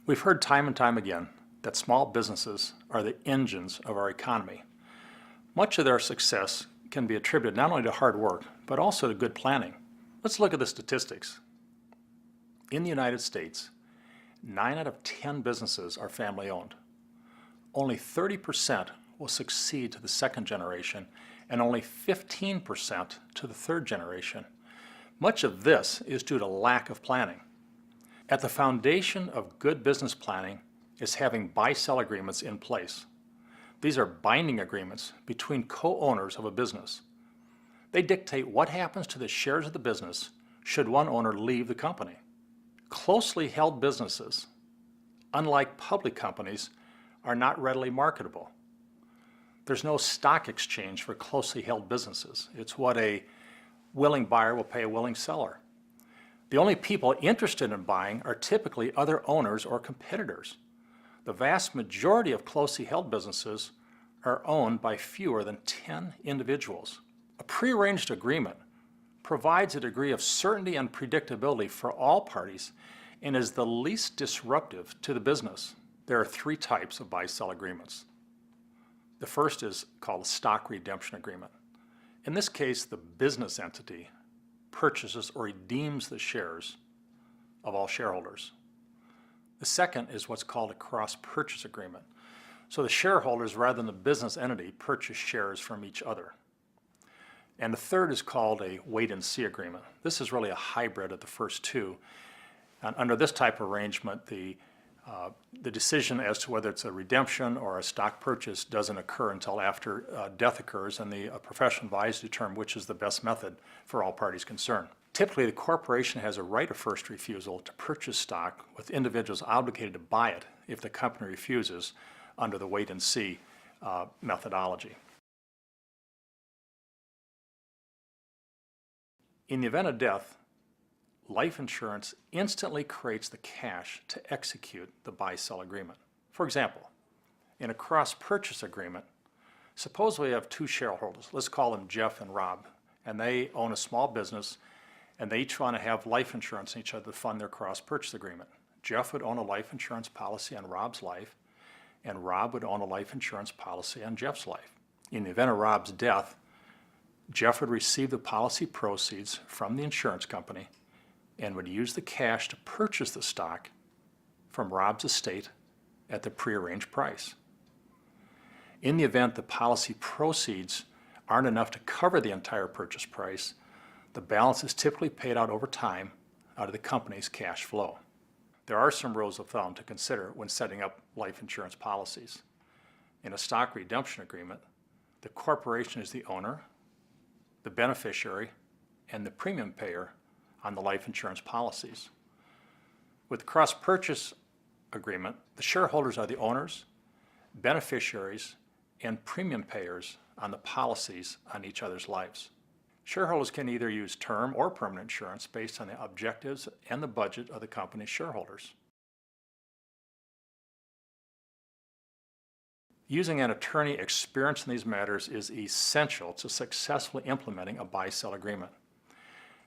We've heard time and time again that small businesses are the engines of our economy. Much of their success can be attributed not only to hard work, but also to good planning. Let's look at the statistics. In the United States, 9 out of 10 businesses are family-owned. Only 30% will succeed to the second generation, and only 15% to the third generation. Much of this is due to lack of planning. At the foundation of good business planning is having buy-sell agreements in place. These are binding agreements between co-owners of a business. They dictate what happens to the shares of the business should one owner leave the company. Closely held businesses, unlike public companies, are not readily marketable. There's no stock exchange for closely held businesses. It's what a willing buyer will pay a willing seller. The only people interested in buying are typically other owners or competitors. The vast majority of closely held businesses are owned by fewer than 10 individuals. A prearranged agreement provides a degree of certainty and predictability for all parties and is the least disruptive to the business. There are 3 types of buy-sell agreements. The first is called a stock redemption agreement. In this case, the business entity purchases or redeems the shares of all shareholders. The second is what's called a cross-purchase agreement. So the shareholders, rather than the business entity, purchase shares from each other. And the third is called a wait-and-see agreement. This is really a hybrid of the first 2. And under this type of arrangement, the decision as to whether it's a redemption or a stock purchase doesn't occur until after death occurs, and the professional advisor determines which is the best method for all parties concerned. Typically, the corporation has a right of first refusal to purchase stock, with individuals obligated to buy it if the company refuses under the wait-and-see methodology. In the event of death, life insurance instantly creates the cash to execute the buy-sell agreement. For example, in a cross-purchase agreement, suppose we have 2 shareholders, let's call them Jeff and Rob, and they own a small business, and they each want to have life insurance in each other to fund their cross-purchase agreement. Jeff would own a life insurance policy on Rob's life, and Rob would own a life insurance policy on Jeff's life. In the event of Rob's death, Jeff would receive the policy proceeds from the insurance company and would use the cash to purchase the stock from Rob's estate at the prearranged price. In the event the policy proceeds aren't enough to cover the entire purchase price, the balance is typically paid out over time out of the company's cash flow. There are some rules of thumb to consider when setting up life insurance policies. In a stock redemption agreement, the corporation is the owner, the beneficiary, and the premium payer on the life insurance policies. With the cross-purchase agreement, the shareholders are the owners, beneficiaries, and premium payers on the policies on each other's lives. Shareholders can either use term or permanent insurance based on the objectives and the budget of the company's shareholders. Using an attorney experienced in these matters is essential to successfully implementing a buy-sell agreement.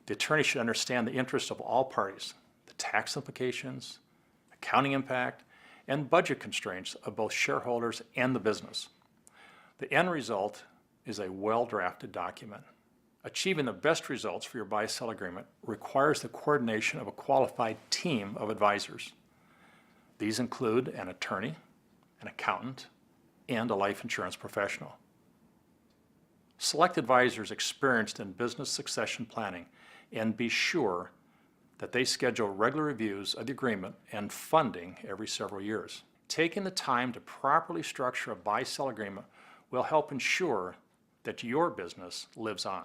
The attorney should understand the interests of all parties, the tax implications, accounting impact, and budget constraints of both shareholders and the business. The end result is a well-drafted document. Achieving the best results for your buy-sell agreement requires the coordination of a qualified team of advisors. These include an attorney, an accountant, and a life insurance professional. Select advisors experienced in business succession planning and be sure that they schedule regular reviews of the agreement and funding every several years. Taking the time to properly structure a buy-sell agreement will help ensure that your business lives on.